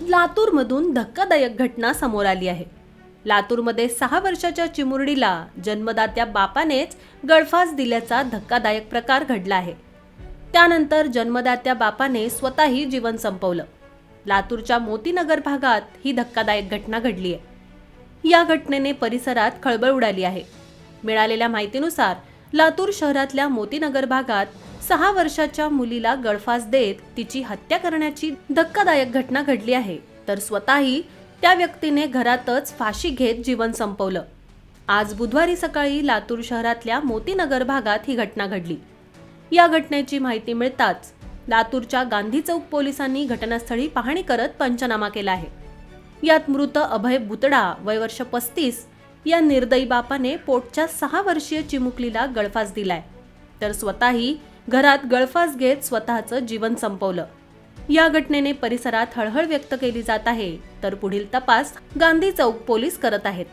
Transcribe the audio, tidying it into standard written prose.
लातूरमधून धक्कादायक घटना समोर आली आहे। लातूरमध्ये 6 वर्षाच्या चिमुरडीला जन्मदात्या बापानेच गळफास दिल्याचा धक्कादायक प्रकार घडला आहे। त्यानंतर जन्मदात्या बापाने स्वतःही जीवन संपवलं। लातूरच्या मोतीनगर भागात ही धक्कादायक घटना घडली आहे। या घटनेने परिसरात खळबळ उडाली आहे। मिळालेल्या माहितीनुसार लातूर शहरातल्या मोतीनगर भागात 6 वर्षाच्या मुलीला गळफास देत तिची हत्या करण्याची धक्कादायक घटना घडली आहे, तर स्वतःही त्या व्यक्तीने घरातच फाशी घेत जीवन संपवलं। आज बुधवारी सकाळी लातूर शहरातल्या मोतीनगर भागात ही घटना घडली। या घटनेची माहिती मिळताच लातूरच्या गांधी चौक पोलिसांनी घटनास्थळी पाहणी करत पंचनामा केला आहे। यात मृत अभय बुतडा वय वर्ष 35 या निर्दयी बापाने पोटच्या 6 वर्षीय चिमुकलीला गळफास दिलाय, तर स्वतःही घरात गळफास घेत स्वतःचं जीवन संपवलं। या घटनेने परिसरात हळहळ व्यक्त केली जात आहे, तर पुढील तपास गांधी चौक पोलीस करत आहेत।